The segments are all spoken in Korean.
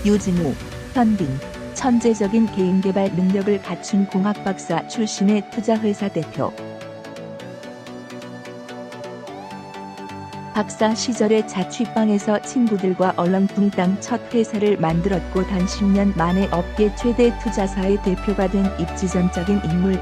유진우, 현빈, 천재적인 개인개발 능력을 갖춘 공학박사 출신의 투자회사 대표. 박사 시절에 자취방에서 친구들과 얼렁뚱땅 첫 회사를 만들었고 단 10년 만에 업계 최대 투자사의 대표가 된 입지전적인 인물.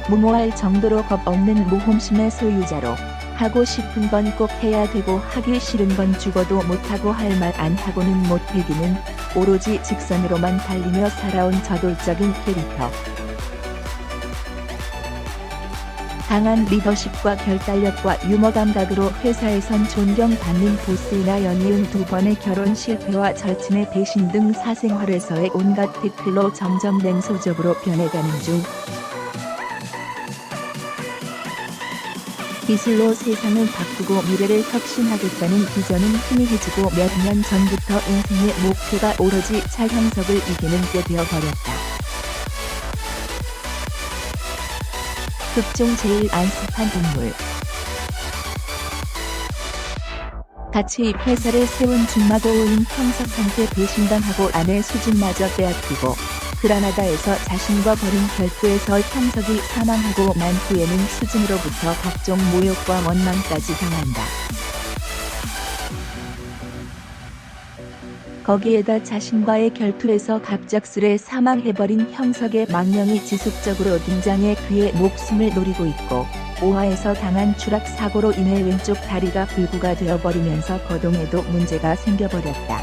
무모할 정도로 겁 없는 모험심의 소유자로 하고 싶은 건 꼭 해야 되고 하기 싫은 건 죽어도 못하고 할 말 안 하고는 못 배기는 오로지 직선으로만 달리며 살아온 저돌적인 캐릭터. 강한 리더십과 결단력과 유머 감각으로 회사에선 존경받는 보스이나 연이은 2번의 결혼 실패와 절친의 배신 등 사생활에서의 온갖 태클로 점점 냉소적으로 변해가는 중. 기술로 세상을 바꾸고 미래를 혁신하겠다는 비전은 희미해지고 몇 년 전부터 인생의 목표가 오로지 차형석을 이기는 게 되어버렸다. 극중 제일 안습한 인물. 같이 회사를 세운 중마고우인 형석한테 배신당하고 아내 수진마저 빼앗기고 그라나다에서 자신과 벌인 결투에서 형석이 사망하고 난 후에는 수진으로부터 각종 모욕과 원망까지 당한다. 거기에다 자신과의 결투에서 갑작스레 사망해버린 형석의 망령이 지속적으로 등장해 그의 목숨을 노리고 있고 오하에서 당한 추락사고로 인해 왼쪽 다리가 불구가 되어버리면서 거동에도 문제가 생겨버렸다.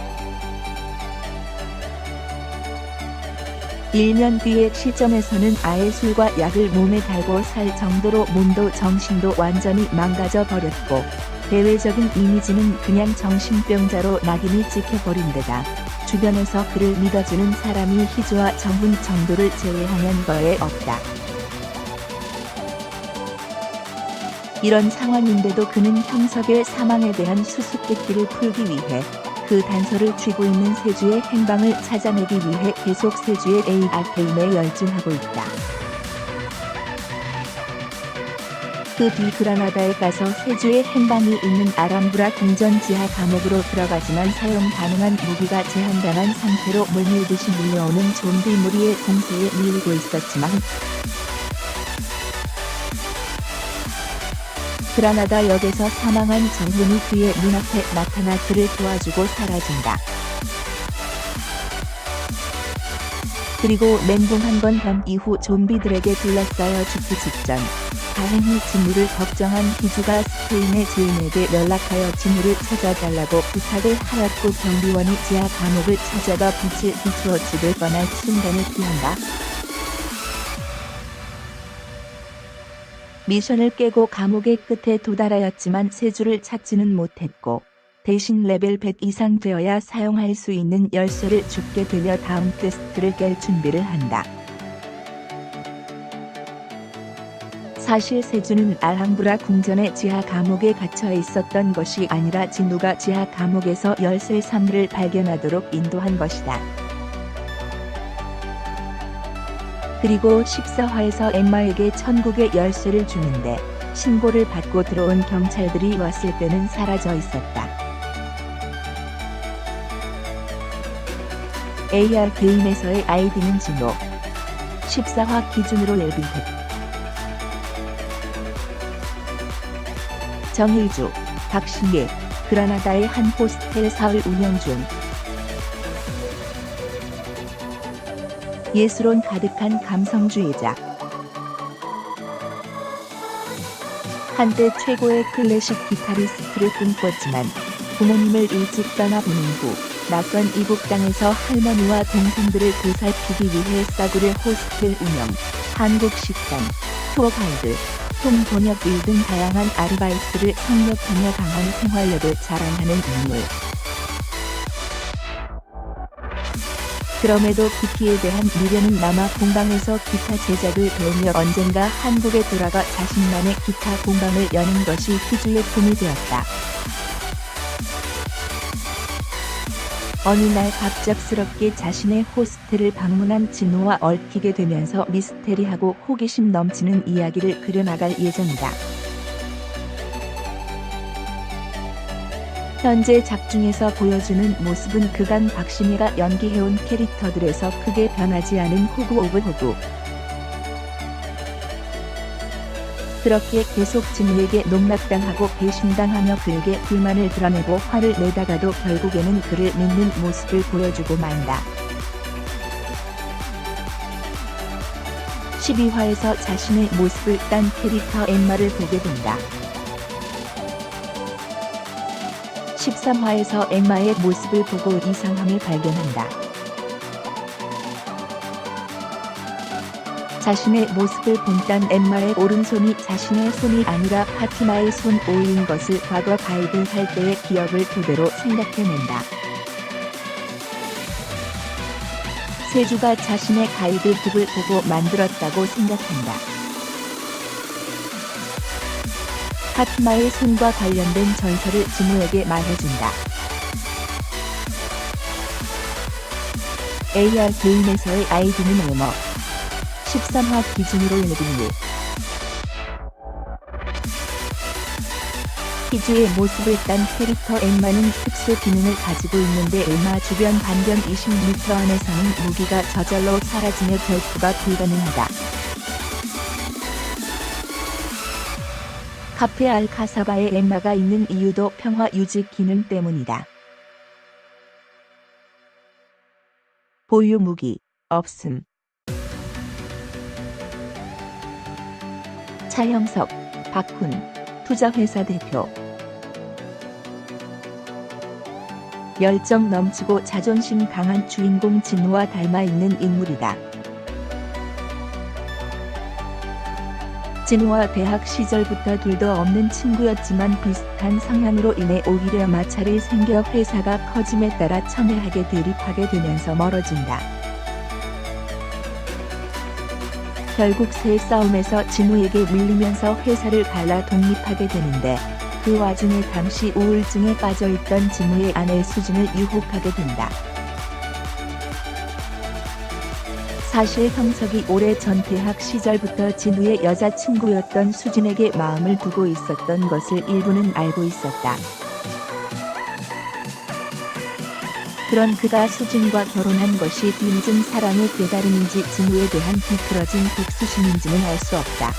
1년 뒤의 시점에서는 아예 술과 약을 몸에 달고 살 정도로 몸도 정신도 완전히 망가져 버렸고 대외적인 이미지는 그냥 정신병자로 낙인이 찍혀버린 데다 주변에서 그를 믿어주는 사람이 희주와 정훈 정도를 제외하면 거의 없다. 이런 상황인데도 그는 형석의 사망에 대한 수수께끼를 풀기 위해 그 단서를 쥐고 있는 세주의 행방을 찾아내기 위해 계속 세주의 AR게임에 열중하고 있다. 그 뒤 그라나다에 가서 세주의 행방이 있는 아람브라 궁전 지하 감옥으로 들어가지만 사용 가능한 무기가 제한당한 상태로 물밀듯이 밀려오는 좀비 무리의 공세에 밀리고 있었지만 그라나다 역에서 사망한 정훈이 그의 눈앞에 나타나 그를 도와주고 사라진다. 그리고 멘붕한 건 밤 이후 좀비들에게 둘러싸여 죽기 직전 다행히 진우를 걱정한 희주가 스페인의 지인에게 연락하여 진우를 찾아달라고 부탁을 하였고 경비원이 지하 감옥을 찾아가 빛을 비추어 죽을 뻔할 순간을 피한다. 미션을 깨고 감옥의 끝에 도달하였지만 세주를 찾지는 못했고 대신 레벨 100 이상 되어야 사용할 수 있는 열쇠를 줍게 되며 다음 퀘스트를 깰 준비를 한다. 사실 세주는 알함브라 궁전의 지하 감옥에 갇혀 있었던 것이 아니라 진우가 지하 감옥에서 열쇠 3를 발견하도록 인도한 것이다. 그리고 14화에서 엠마에게 천국의 열쇠를 주는데 신고를 받고 들어온 경찰들이 왔을 때는 사라져 있었다. AR게임에서의 아이디는 진호. 14화 기준으로 레벨 100. 정일주, 박신예, 그라나다의 한 호스텔 사을 운영 중. 예술혼 가득한 감성주의자. 한때 최고의 클래식 기타리스트를 꿈꿨지만 부모님을 일찍 떠나보낸 후 낯선 이국 땅에서 할머니와 동생들을 보살피기 위해 싸구려 호스텔 운영, 한국 식당, 투어 가이드, 통번역 일 등 다양한 아르바이트를 성역하며 강한 생활력을 자랑하는 인물. 그럼에도 기타에 대한 미련은 남아 공방에서 기타 제작을 배우며 언젠가 한국에 돌아가 자신만의 기타 공방을 여는 것이 희주의 꿈이 되었다. 어느 날 갑작스럽게 자신의 호스텔을 방문한 진호와 얽히게 되면서 미스테리하고 호기심 넘치는 이야기를 그려나갈 예정이다. 현재 작중에서 보여주는 모습은 그간 박신혜가 연기해온 캐릭터들에서 크게 변하지 않은 호구 오브 호구. 그렇게 계속 진우에게 농락당하고 배신당하며 그에게 불만을 드러내고 화를 내다가도 결국에는 그를 믿는 모습을 보여주고 만다. 12화에서 자신의 모습을 딴 캐릭터 엠마를 보게 된다. 13화에서 엠마의 모습을 보고 이상함을 발견한다. 자신의 모습을 본딴 엠마의 오른손이 자신의 손이 아니라 파티마의 손 오인 것을 과거 가이드 할 때의 기억을 토대로 생각해낸다. 세주가 자신의 가이드북을 보고 만들었다고 생각한다. 파티마의 손과 관련된 전설을 진우에게 말해준다. AR 게임에서의 아이디는 에머. 13화 기준으로 1등일. 희주의 모습을 딴 캐릭터 엠마는 특수 기능을 가지고 있는데 엠마 주변 반경 20m 안에서는 무기가 저절로 사라지며 결투가 불가능하다. 카페 알카사바에 엠마가 있는 이유도 평화 유지 기능 때문이다. 보유 무기 없음. 차형석, 박훈, 투자회사 대표. 열정 넘치고 자존심 강한 주인공 진우와 닮아있는 인물이다. 진우와 대학 시절부터 둘도 없는 친구였지만 비슷한 성향으로 인해 오히려 마찰이 생겨 회사가 커짐에 따라 첨예하게 대립하게 되면서 멀어진다. 결국 새 싸움에서 진우에게 밀리면서 회사를 갈라 독립하게 되는데 그 와중에 당시 우울증에 빠져있던 진우의 아내 수진을 유혹하게 된다. 사실 형석이 오래전 대학 시절부터 진우의 여자친구였던 수진에게 마음을 두고 있었던 것을 일부는 알고 있었다. 그런 그가 수진과 결혼한 것이 빈증 사랑의 깨달음인지 진우에 대한 비틀어진 복수심인지는 알 수 없다.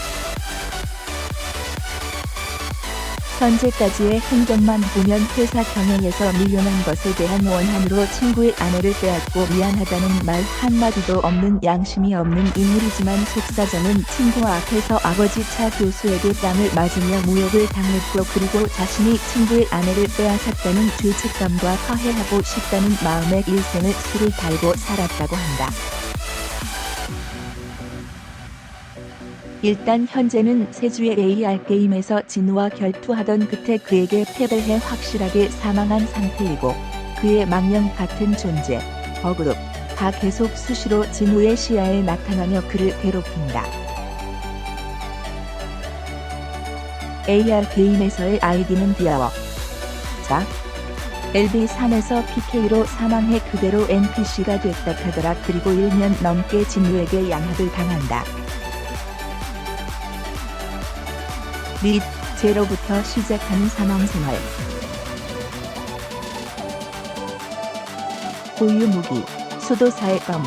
현재까지의 행적만 보면 회사 경영에서 밀려난 것에 대한 원한으로 친구의 아내를 빼앗고 미안하다는 말 한마디도 없는 양심이 없는 인물이지만 속사정은 친구 앞에서 아버지 차 교수에게 뺨을 맞으며 모욕을 당했고 그리고 자신이 친구의 아내를 빼앗았다는 죄책감과 화해하고 싶다는 마음에 일생을 술을 달고 살았다고 한다. 일단 현재는 세주의 AR 게임에서 진우와 결투하던 끝에 그에게 패배해 확실하게 사망한 상태이고 그의 망령 같은 존재, 버그룹, 다 계속 수시로 진우의 시야에 나타나며 그를 괴롭힌다. AR 게임에서의 아이디는 디아워. 자, LB3에서 PK로 사망해 그대로 NPC가 됐다 하더라. 그리고 1년 넘게 진우에게 양압을 당한다. 및 제로부터 시작하는 사망생활. 보유 무기, 수도사의 검.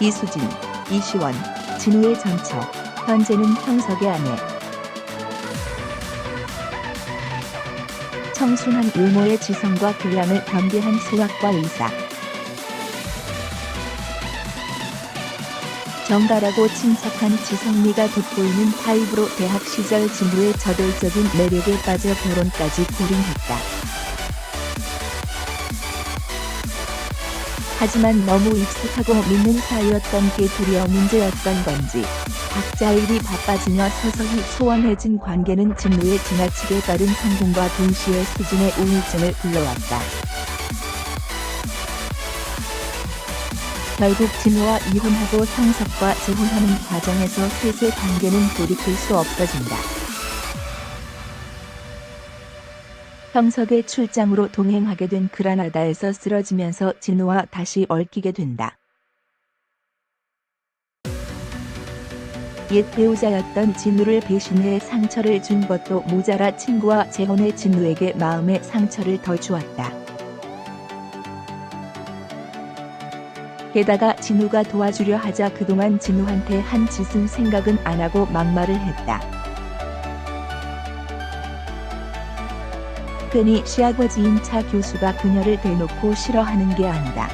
이수진, 이시원, 진우의 전처, 현재는 형석의 아내. 청순한 외모의 지성과 교양을 겸비한 수학과 의사. 정갈하고 친척한 지성미가 돋보이는 타입으로 대학 시절 진우의 저돌적인 매력에 빠져 결혼까지 골인했다. 하지만 너무 익숙하고 믿는 사이였던 게 도리어 문제였던 건지 각자 일이 바빠지며 서서히 소원해진 관계는 진우의 지나치게 빠른 성공과 동시에 수진의 우울증을 불러왔다. 결국 진우와 이혼하고 형석과 재혼하는 과정에서 셋의 관계는 돌이킬 수 없어진다. 형석의 출장으로 동행하게 된 그라나다에서 쓰러지면서 진우와 다시 얽히게 된다. 옛 배우자였던 진우를 배신해 상처를 준 것도 모자라 친구와 재혼해 진우에게 마음의 상처를 더 주었다. 게다가 진우가 도와주려 하자 그동안 진우한테 한 짓은 생각은 안 하고 막말을 했다. 괜히 시아버지인 차 교수가 그녀를 대놓고 싫어하는 게 아니다.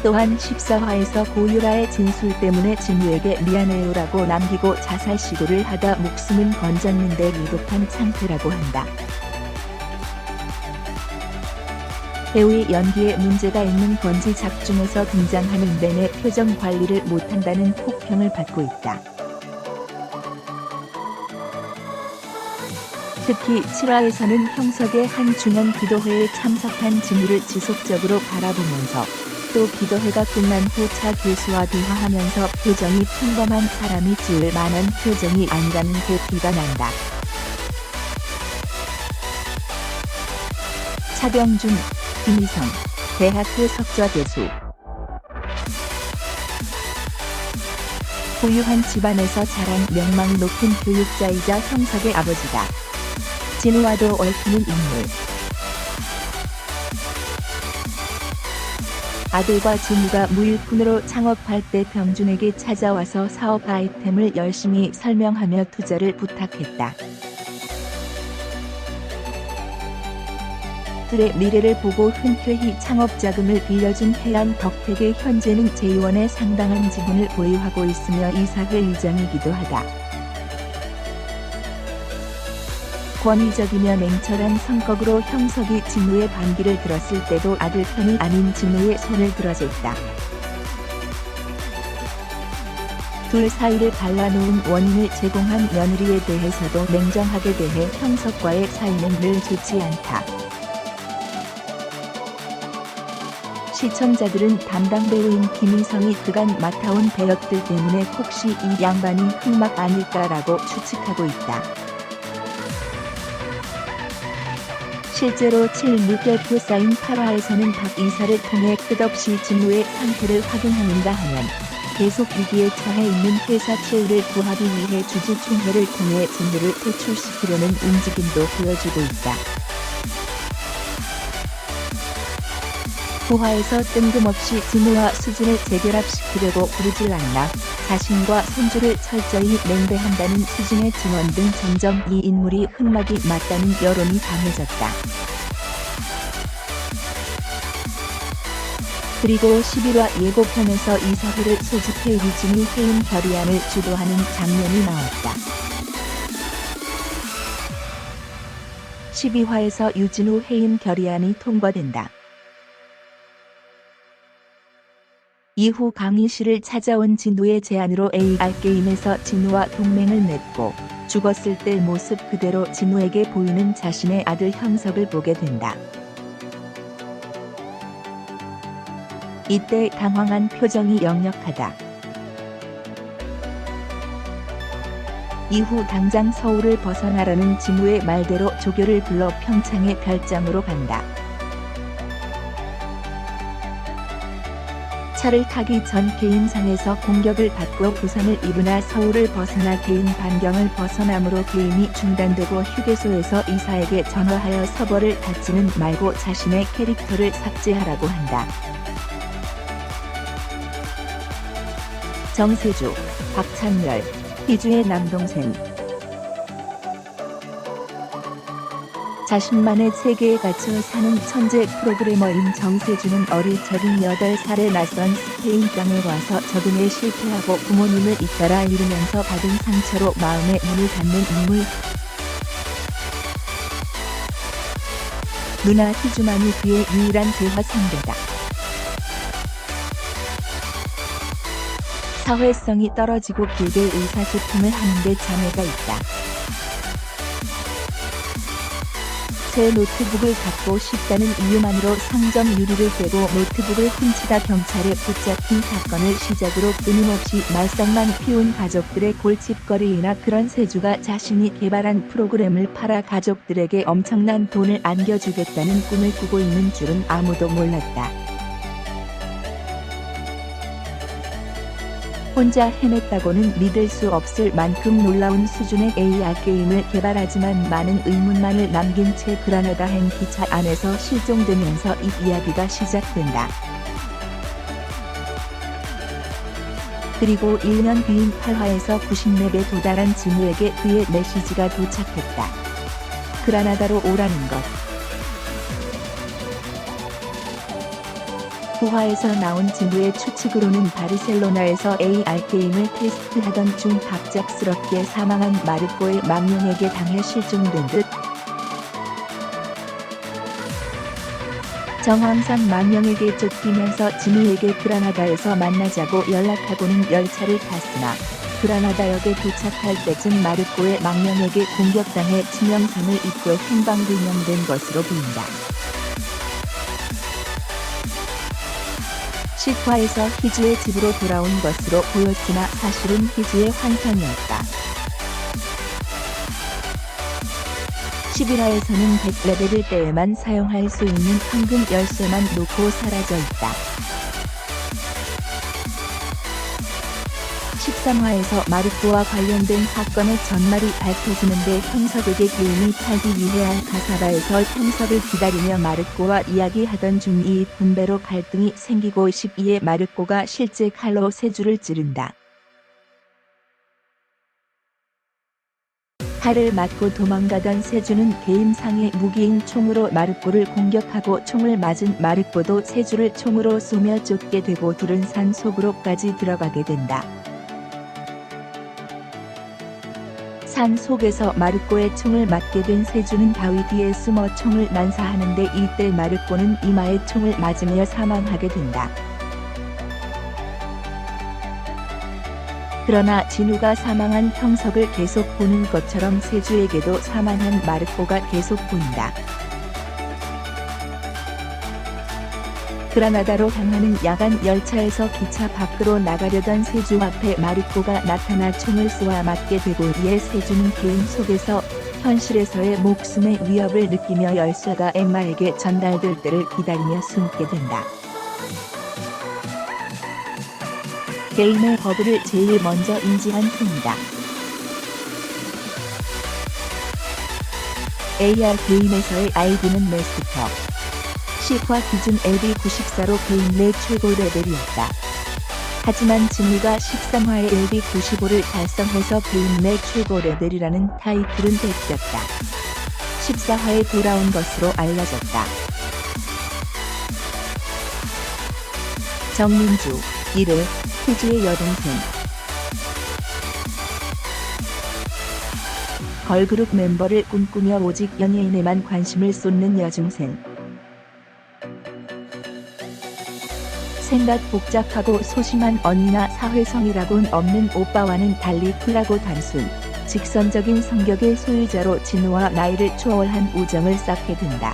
또한 14화에서 고유라의 진술 때문에 진우에게 미안해요라고 남기고 자살 시도를 하다 목숨은 건졌는데 위급한 상태라고 한다. 배우의 연기에 문제가 있는 건지 작중에서 등장하는 내내 표정 관리를 못한다는 혹평을 받고 있다. 특히 7화에서는 형석의 한 중형 기도회에 참석한 진우를 지속적으로 바라보면서 또 기도회가 끝난 후 차 교수와 대화하면서 표정이 평범한 사람이 지을 만한 표정이 아니라는 게 티가 난다. 차병준, 김희성, 대학교 석좌교수. 고유한 집안에서 자란 명망 높은 교육자이자 형석의 아버지다. 진우와도 얽히는 인물. 아들과 진우가 무일푼으로 창업할 때 병준에게 찾아와서 사업 아이템을 열심히 설명하며 투자를 부탁했다. 들의 미래를 보고 흔쾌히 창업 자금을 빌려준 해양 덕택의 현재는 제2원의 상당한 지분을 보유하고 있으며 이사회 의장이기도 하다. 권위적이며 냉철한 성격으로 형석이 진우의 반기를 들었을 때도 아들 편이 아닌 진우의 손을 들어줬다. 둘 사이를 갈라놓은 원인을 제공한 며느리에 대해서도 냉정하게 대해 형석과의 사이는 늘 좋지 않다. 시청자들은 담당 배우인 김희성이 그간 맡아온 배역들 때문에 혹시 이 양반이 흑막 아닐까라고 추측하고 있다. 실제로 7-6개월 쌓인 8화에서는 박 이사를 통해 끝없이 진우의 상태를 확인하는가 하면 계속 위기에 처해 있는 회사 최우를 구하기 위해 주주총회를 통해 진우를 퇴출시키려는 움직임도 보여주고 있다. 9화에서 뜬금없이 진우와 수진을 재결합시키려고 부르질 않나 자신과 손주를 철저히 맹배한다는 수진의 증언 등 점점 이 인물이 흑막이 맞다는 여론이 강해졌다. 그리고 11화 예고편에서 이사회를 소집해 유진우 해임 결의안을 주도하는 장면이 나왔다. 12화에서 유진우 해임 결의안이 통과된다. 이후 강희실을 찾아온 진우의 제안으로 AR게임에서 진우와 동맹을 맺고 죽었을 때 모습 그대로 진우에게 보이는 자신의 아들 형석을 보게 된다. 이때 당황한 표정이 역력하다. 이후 당장 서울을 벗어나라는 진우의 말대로 조교를 불러 평창의 별장으로 간다. 차를 타기 전 개인상에서 공격을 받고 부상을 입으나 서울을 벗어나 개인 반경을 벗어남으로 게임이 중단되고 휴게소에서 이사에게 전화하여 서버를 닫지는 말고 자신의 캐릭터를 삭제하라고 한다. 정세주, 박찬렬, 희주의 남동생. 자신만의 세계에 갇혀 사는 천재 프로그래머인 정세주는 어릴 적인 8살에 낯선 스페인 땅에 와서 적응에 실패하고 부모님을 잇따라 잃으면서 받은 상처로 마음의 문을 닫는 인물. 누나 희주만이 그의 유일한 대화 상대다. 사회성이 떨어지고 길게 의사소통을 하는데 장애가 있다. 새 노트북을 갖고 싶다는 이유만으로 상점 유리를 깨고 노트북을 훔치다 경찰에 붙잡힌 사건을 시작으로 끊임없이 말썽만 피운 가족들의 골칫거리이나 그런 세주가 자신이 개발한 프로그램을 팔아 가족들에게 엄청난 돈을 안겨주겠다는 꿈을 꾸고 있는 줄은 아무도 몰랐다. 혼자 해냈다고는 믿을 수 없을 만큼 놀라운 수준의 AR 게임을 개발하지만 많은 의문만을 남긴 채 그라나다행 기차 안에서 실종되면서 이 이야기가 시작된다. 그리고 1년 뒤인 8화에서 90렙에 도달한 진우에게 그의 메시지가 도착했다. 그라나다로 오라는 것. 9화에서 나온 진우의 추측으로는 바르셀로나에서 AR 게임을 테스트하던 중 갑작스럽게 사망한 마르코의 망령에게 당해 실종된 듯. 정황상 망령에게 쫓기면서 진우에게 그라나다에서 만나자고 연락하고는 열차를 탔으나 그라나다역에 도착할 때쯤 마르코의 망령에게 공격당해 치명상을 입고 행방불명된 것으로 보인다. 10화에서 희주의 집으로 돌아온 것으로 보였으나 사실은 희주의 환상이었다. 11화에서는 100레벨일 때에만 사용할 수 있는 황금 열쇠만 놓고 사라져 있다. 13화에서 마르코와 관련된 사건의 전말이 밝혀지는데 형석에게 기운이 타기 위해 알카사바에서 형석을 기다리며 마르코와 이야기하던 중 이 분배로 갈등이 생기고 12에 마르코가 실제 칼로 세주를 찌른다. 칼을 맞고 도망가던 세주는 게임상의 무기인 총으로 마르코를 공격하고 총을 맞은 마르코도 세주를 총으로 쏘며 쫓게 되고 둘은 산 속으로까지 들어가게 된다. 산 속에서 마르코의 총을 맞게 된 세주는 바위 뒤에 숨어 총을 난사하는데 이때 마르코는 이마에 총을 맞으며 사망하게 된다. 그러나 진우가 사망한 형석을 계속 보는 것처럼 세주에게도 사망한 마르코가 계속 보인다. 그라나다로 향하는 야간 열차에서 기차 밖으로 나가려던 세주 앞에 마르코가 나타나 총을 쏘아 맞게 되고 이에 세주는 게임 속에서 현실에서의 목숨의 위협을 느끼며 열쇠가 엠마에게 전달될 때를 기다리며 숨게 된다. 게임의 버그를 제일 먼저 인지한 셈이다. AR 게임에서의 아이디는 메스터. 10화 기준 LD 94로 게임 내 최고 레벨이었다. 하지만 진우가 13화에 LD 95를 달성해서 게임 내 최고 레벨이라는 타이틀은 뺏겼다. 14화에 돌아온 것으로 알려졌다. 정민주, 이르, 희주의 여동생. 걸그룹 멤버를 꿈꾸며 오직 연예인에만 관심을 쏟는 여중생. 생각 복잡하고 소심한 언니나 사회성이라곤 없는 오빠와는 달리 쿨하고 단순, 직선적인 성격의 소유자로 진우와 나이를 초월한 우정을 쌓게 된다.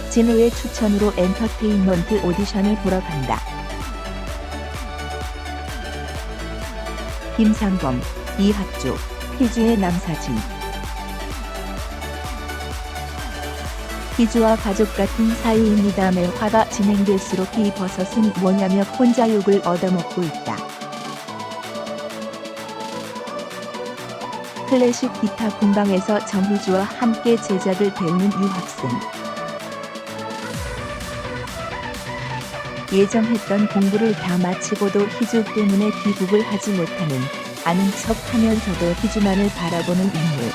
진우의 추천으로 엔터테인먼트 오디션을 보러 간다. 김상범, 이학주, 희주의 남사친. 희주와 가족 같은 사이입니다. 매화가 진행될수록 이 버섯은 뭐냐며 혼자 욕을 얻어먹고 있다. 클래식 기타 공방에서 정희주와 함께 제작을 배우는 유학생. 예정했던 공부를 다 마치고도 희주 때문에 귀국을 하지 못하는, 아는 척하면서도 희주만을 바라보는 인물.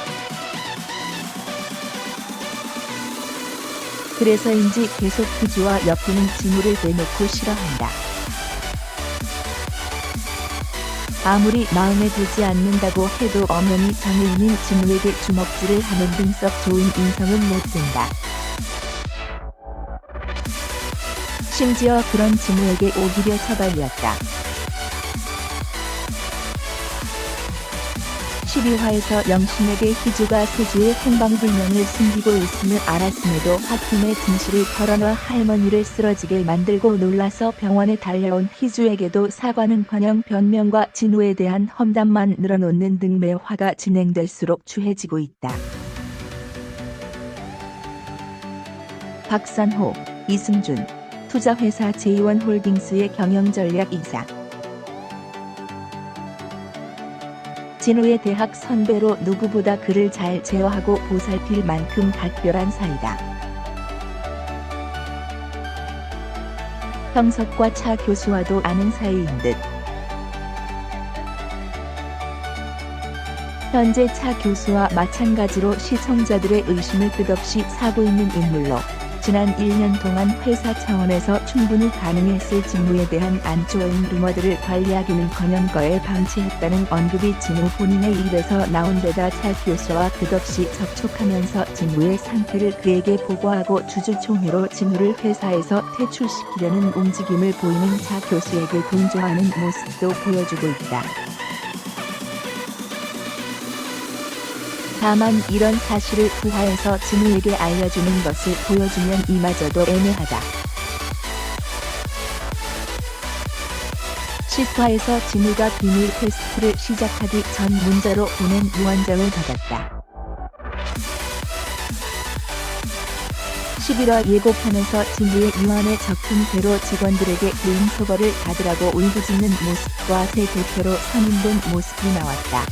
그래서인지 계속 희주와 엮이는 진우를 대놓고 싫어한다. 아무리 마음에 들지 않는다고 해도 엄연히 장애인인 진우에게 주먹질을 하는 등 썩 좋은 인성은 못 된다. 심지어 그런 진우에게 오히려 처발렸다. 12화에서 영신에게 희주가 세주의 행방불명을 숨기고 있음을 알았음에도 하팀의 진실을 털어놔 할머니를 쓰러지게 만들고 놀라서 병원에 달려온 희주에게도 사과는커녕 변명과 진우에 대한 험담만 늘어놓는 등 매화가 진행될수록 추해지고 있다. 박산호, 이승준, 투자회사 J1홀딩스의 경영전략이사. 진우의 대학 선배로 누구보다 그를 잘 제어하고 보살필 만큼 각별한 사이다. 형석과 차 교수와도 아는 사이인 듯. 현재 차 교수와 마찬가지로 시청자들의 의심을 끝없이 사고 있는 인물로 지난 1년 동안 회사 차원에서 충분히 가능했을 직무에 대한 안초인 루머들을 관리하기는커녕 거에 방치했다는 언급이 진우 본인의 입에서 나온 데다 차 교수와 끝없이 접촉하면서 직무의 상태를 그에게 보고하고 주주총회로 진우를 회사에서 퇴출시키려는 움직임을 보이는 차 교수에게 동조하는 모습도 보여주고 있다. 다만 이런 사실을 부하에서 진우에게 알려주는 것을 보여주면 이마저도 애매하다. 10화에서 진우가 비밀 테스트를 시작하기 전 문자로 보낸 유언장을 받았다. 11화 예고편에서 진우의 유언에 적힌 대로 직원들에게 개인 소거를 받으라고 울부짖는 모습과 새 대표로 선임된 모습이 나왔다.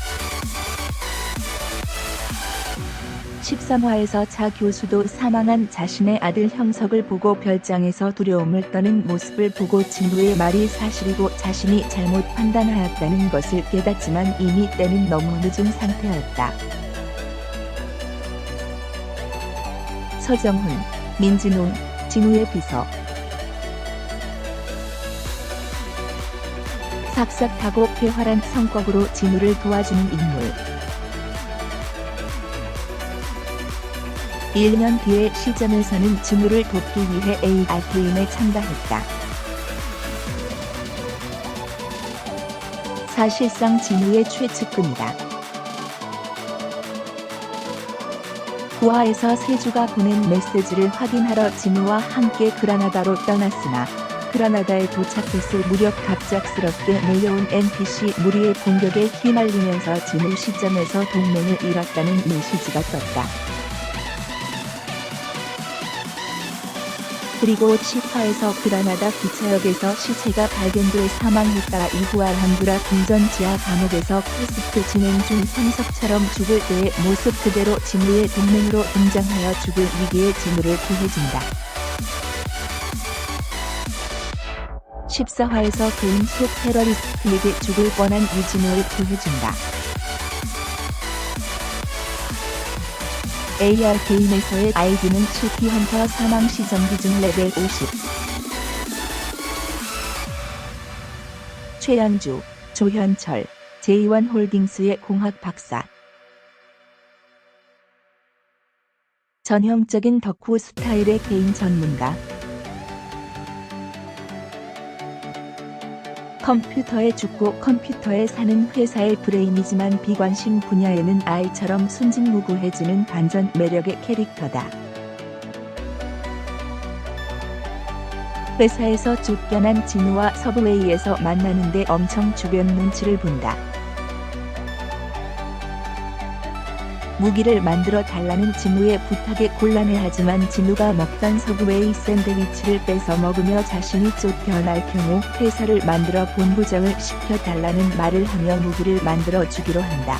13화에서 차 교수도 사망한 자신의 아들 형석을 보고 별장에서 두려움을 떠는 모습을 보고 진우의 말이 사실이고 자신이 잘못 판단하였다는 것을 깨닫지만 이미 때는 너무 늦은 상태였다. 서정훈, 민진웅, 진우의 비서. 삭삭하고 쾌활한 성격으로 진우를 도와주는 인물. 1년 뒤의 시점에서는 진우를 돕기 위해 AR게임에 참가했다. 사실상 진우의 최측근이다. 9화에서 세주가 보낸 메시지를 확인하러 진우와 함께 그라나다로 떠났으나 그라나다에 도착했을 무렵 갑작스럽게 몰려온 NPC 무리의 공격에 휘말리면서 진우 시점에서 동맹을 잃었다는 메시지가 떴다. 그리고 10화에서 그라나다 기차역에서 시체가 발견돼 사망했다. 이후 알함브라 궁전 지하 감옥에서 퀘스트 진행 중 형석처럼 죽을 때의 모습 그대로 진우의 동맹으로 등장하여 죽을 위기에 진우를 구해준다. 14화에서 금속 테러리스트에게 죽을 뻔한 이진우를 구해준다. AR게임에서의 아이디는 슈피헌터 사망 시점 기준 레벨 50. 최양주, 조현철, J1홀딩스의 공학 박사. 전형적인 덕후 스타일의 개인 전문가. 컴퓨터에 죽고 컴퓨터에 사는 회사의 브레인이지만 비관심 분야에는 아이처럼 순진무구해지는 반전 매력의 캐릭터다. 회사에서 쫓겨난 진우와 서브웨이에서 만나는데 엄청 주변 눈치를 본다. 무기를 만들어 달라는 진우의 부탁에 곤란해하지만 진우가 먹던 서브웨이 샌드위치를 뺏어 먹으며 자신이 쫓겨날 경우 회사를 만들어 본부장을 시켜달라는 말을 하며 무기를 만들어 주기로 한다.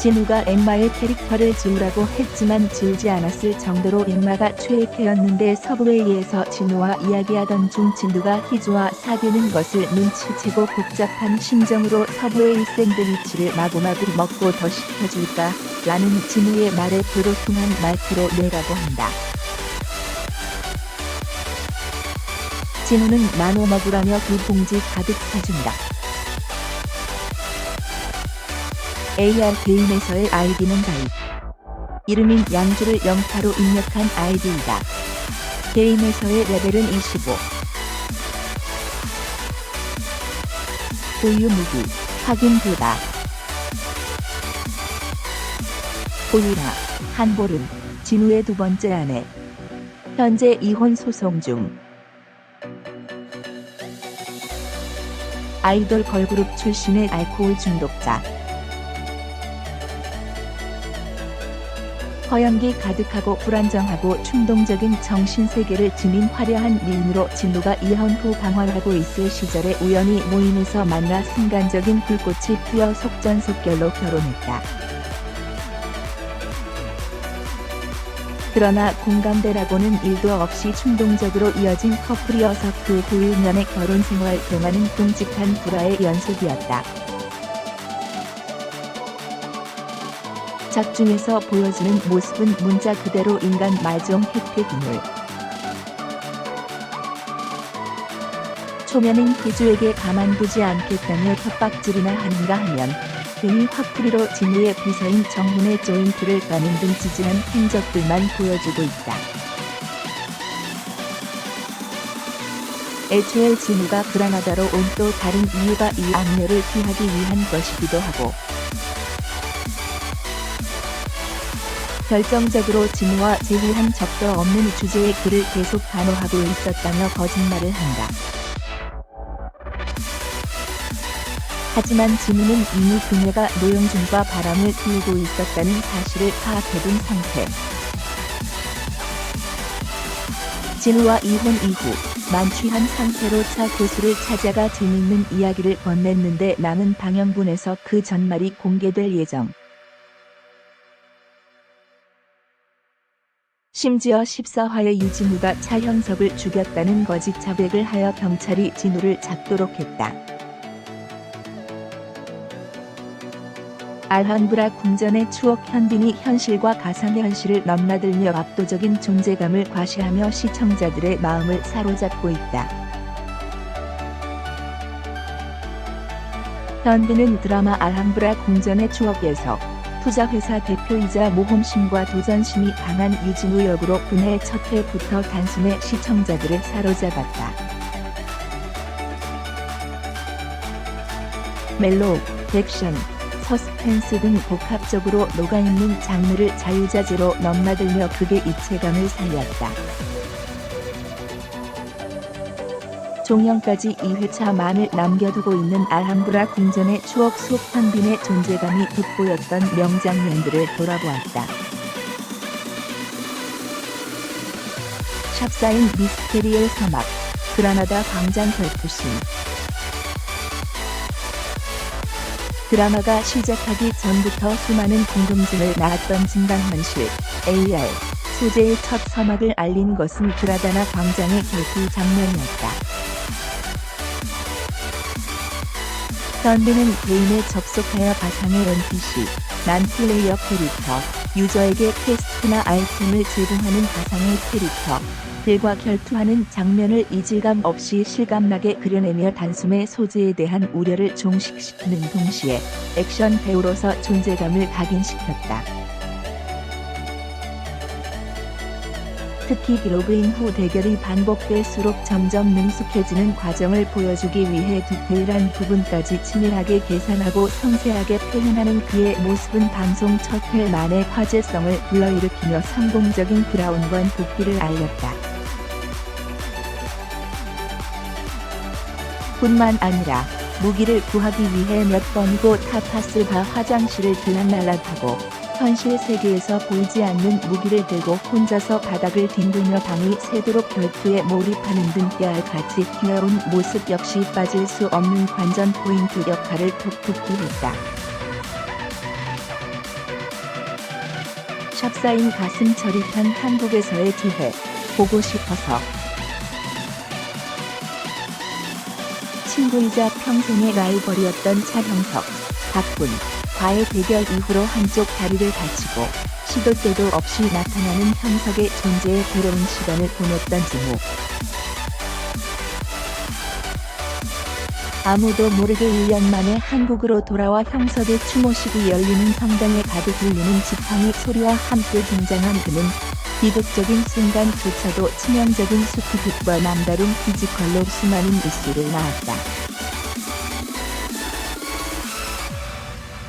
진우가 엠마의 캐릭터를 지우라고 했지만 지우지 않았을 정도로 엠마가 최애캐였는데 서브웨이에서 진우와 이야기하던 중 진우가 희주와 사귀는 것을 눈치채고 복잡한 심정으로 서브웨이 샌드위치를 마구마구 먹고 더 시켜줄까? 라는 진우의 말에 도로통한 말투로 내라고 한다. 진우는 나눠 먹으라며 두 봉지 가득 사준다. AR게임에서의 아이디는 다이. 이름인 양주를 영타로 입력한 아이디이다. 게임에서의 레벨은 25. 보유 무기, 확인 불가. 보유라, 한보름, 진우의 두 번째 아내. 현재 이혼 소송 중. 아이돌 걸그룹 출신의 알코올 중독자. 허영기 가득하고 불안정하고 충동적인 정신세계를 지닌 화려한 미인으로 진우가 이혼 후 방황하고 있을 시절에 우연히 모임에서 만나 순간적인 불꽃이 피어 속전속결로 결혼했다. 그러나 공감대라고는 일도 없이 충동적으로 이어진 커플이어서 그 후 1년의 결혼 생활 동안은 끔찍한 불화의 연속이었다. 작중에서 보여주는 모습은 문자 그대로 인간 말종 해피기물. 초면인 기주에게 가만두지 않겠다며 협박질이나 하는가 하면 괜히 화풀이로 진우의 비서인 정훈의 조인트를 까는 등 찌질한 행적들만 보여주고 있다. 애초에 진우가 불안하다로 온 또 다른 이유가 이 악녀를 피하기 위한 것이기도 하고, 결정적으로 진우와 제휴한 적도 없는 주제에 그를 계속 단호하고 있었다며 거짓말을 한다. 하지만 진우는 이미 그녀가 노영준과 바람을 피우고 있었다는 사실을 파악해둔 상태. 진우와 이혼 이후 만취한 상태로 차 교수를 찾아가 재밌는 이야기를 건넸는데 남은 방영분에서 그 전말이 공개될 예정. 심지어 14화에 유진우가 차형석을 죽였다는 거짓 자백을 하여 경찰이 진우를 잡도록 했다. 알함브라 궁전의 추억 현빈이 현실과 가상현실을 넘나들며 압도적인 존재감을 과시하며 시청자들의 마음을 사로잡고 있다. 현빈은 드라마 알함브라 궁전의 추억에서 투자회사 대표이자 모험심과 도전심이 강한 유진우 역으로 그해 첫 회부터 단숨에 시청자들을 사로잡았다. 멜로, 액션, 서스펜스 등 복합적으로 녹아있는 장르를 자유자재로 넘나들며 극의 입체감을 살렸다. 종영까지 2회차만을 남겨두고 있는 알함브라 궁전의 추억 속 현빈의 존재감이 돋보였던 명장면들을 돌아보았다. 샵사인 미스테리의 서막, 그라나다 광장 결투씬. 드라마가 시작하기 전부터 수많은 궁금증을 낳았던 증강현실, AR, 소재의 첫 서막을 알린 것은 그라다나 광장의 결투 장면이었다. 현빈은 개인에 접속하여 바탕의 NPC, 난 플레이어 캐릭터, 유저에게 퀘스트나 아이템을 제공하는 가상의 캐릭터들과 결투하는 장면을 이질감 없이 실감나게 그려내며 단숨에 소재에 대한 우려를 종식시키는 동시에 액션 배우로서 존재감을 각인시켰다. 특히 로그인 후 대결이 반복될수록 점점 능숙해지는 과정을 보여주기 위해 디테일한 부분까지 치밀하게 계산하고 섬세하게 표현하는 그의 모습은 방송 첫 회 만에 화제성을 불러일으키며 성공적인 브라운관 복귀를 알렸다. 뿐만 아니라 무기를 구하기 위해 몇 번이고 타파스바 화장실을 들락날락하고 현실 세계에서 보이지 않는 무기를 들고 혼자서 바닥을 뒹굴며 밤이 새도록 결투에 몰입하는 등 깨알같이 귀여운 모습 역시 빠질 수 없는 관전 포인트 역할을 톡톡히 했다. 샵사인 가슴 저릿한 한국에서의 기회, 보고 싶어서. 친구이자 평생의 라이벌이었던 차형석, 박군 과의 대결 이후로 한쪽 다리를 다치고 시도 때도 없이 나타나는 형석의 존재에 괴로운 시간을 보냈던 진우. 아무도 모르게 1년 만에 한국으로 돌아와 형석의 추모식이 열리는 성당에 가득 울리는 지팡이 소리와 함께 등장한 그는 비극적인 순간조차도 치명적인 수트핏과 남다른 피지컬로 수많은 이슈를 낳았다.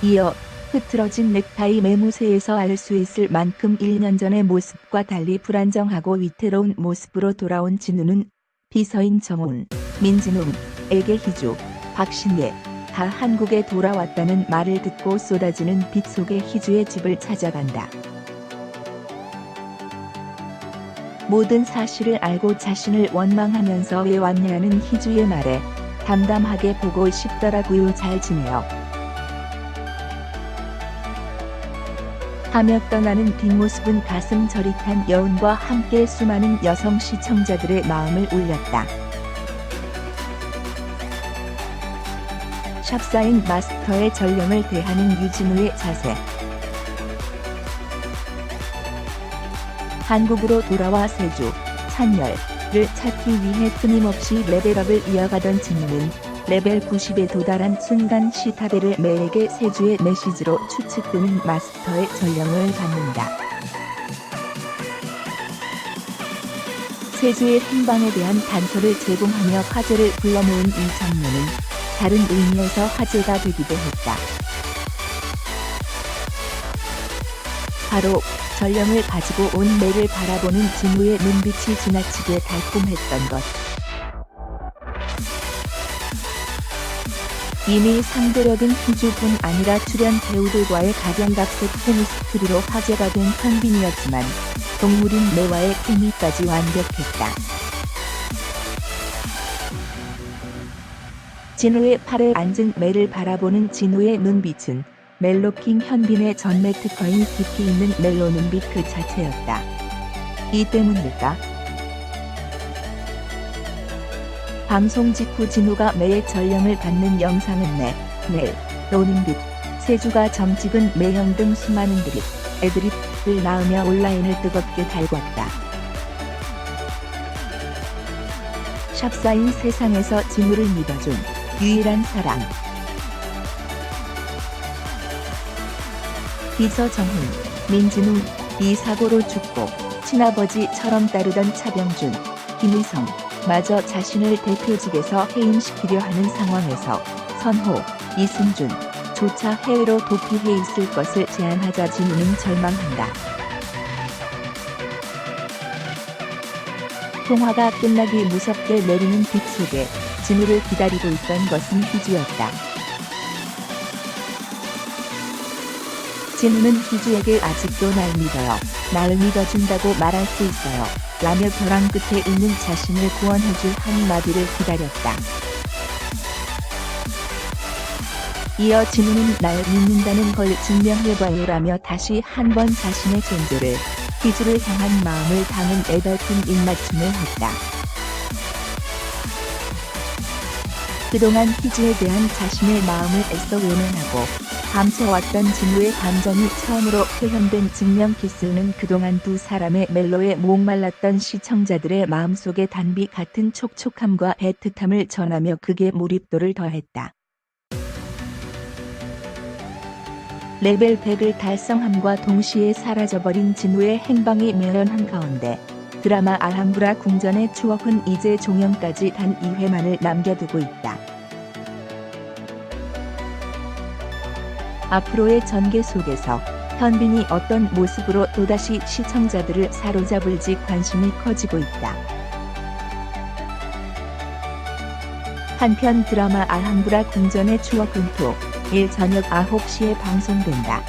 이어 흐트러진 넥타이 매무새에서 알 수 있을 만큼 1년 전의 모습과 달리 불안정하고 위태로운 모습으로 돌아온 진우는 비서인 정훈, 민진웅, 에게 희주, 박신예 다 한국에 돌아왔다는 말을 듣고 쏟아지는 빛 속의 희주의 집을 찾아간다. 모든 사실을 알고 자신을 원망하면서 왜 왔냐는 희주의 말에 담담하게 보고 싶더라고요. 잘 지내요. 하며 떠나는 뒷모습은 가슴 저릿한 여운과 함께 수많은 여성 시청자들의 마음을 울렸다. 샵사인 마스터의 전령을 대하는 유진우의 자세. 한국으로 돌아와 세주, 찬열을 찾기 위해 끊임없이 레벨업을 이어가던 진우는 레벨 90에 도달한 순간 시타베를 매에게 세주의 메시지로 추측되는 마스터의 전령을 받는다. 세주의 행방에 대한 단서를 제공하며 화제를 불러모은 이 장면은 다른 의미에서 화제가 되기도 했다. 바로 전령을 가지고 온 매를 바라보는 진우의 눈빛이 지나치게 달콤했던 것. 이미 상대력은 희주뿐 아니라 출연 배우들과의 각양각색 케미스트리로 화제가 된 현빈이었지만 동물인 매와의 케미까지 완벽했다. 진우의 팔에 앉은 매를 바라보는 진우의 눈빛은 멜로킹 현빈의 전매 특허인 깊이 있는 멜로 눈빛 그 자체였다. 이 때문일까? 방송 직후 진우가 매의 전령을 받는 영상은 멜로 눈빛, 세주가 점 찍은 매형 등 수많은 애드립을 낳으며 온라인을 뜨겁게 달궜다. 샵사인 세상에서 진우를 믿어준 유일한 사람. 비서 정훈, 민진우, 이 사고로 죽고 친아버지처럼 따르던 차병준, 김희성 마저 자신을 대표직에서 해임시키려 하는 상황에서 선호, 이승준 조차 해외로 도피해 있을 것을 제안하자 진우는 절망한다. 통화가 끝나기 무섭게 내리는 빛 속에 진우를 기다리고 있던 것은 희주였다. 진우는 희주에게 아직도 날 믿어요. 날 믿어준다고 말할 수 있어요. 라며 벼랑 끝에 있는 자신을 구원해줄 한마디를 기다렸다. 이어 진우는 날 믿는다는 걸 증명해봐요 라며 다시 한 번 자신의 존재를 희주를 향한 마음을 담은 애달픈 입맞춤을 했다. 그동안 희주에 대한 자신의 마음을 애써 외면하고 감춰왔던 진우의 감정이 처음으로 표현된 증명 키스는 그동안 두 사람의 멜로에 목말랐던 시청자들의 마음속에 단비 같은 촉촉함과 애틋함을 전하며 극의 몰입도를 더했다. 레벨 100을 달성함과 동시에 사라져버린 진우의 행방이 묘연한 가운데 드라마 알함브라 궁전의 추억은 이제 종영까지 단 2회만을 남겨두고 있다. 앞으로의 전개 속에서 현빈이 어떤 모습으로 또다시 시청자들을 사로잡을지 관심이 커지고 있다. 한편 드라마 알함브라 궁전의 추억은 토일 저녁 9시에 방송된다.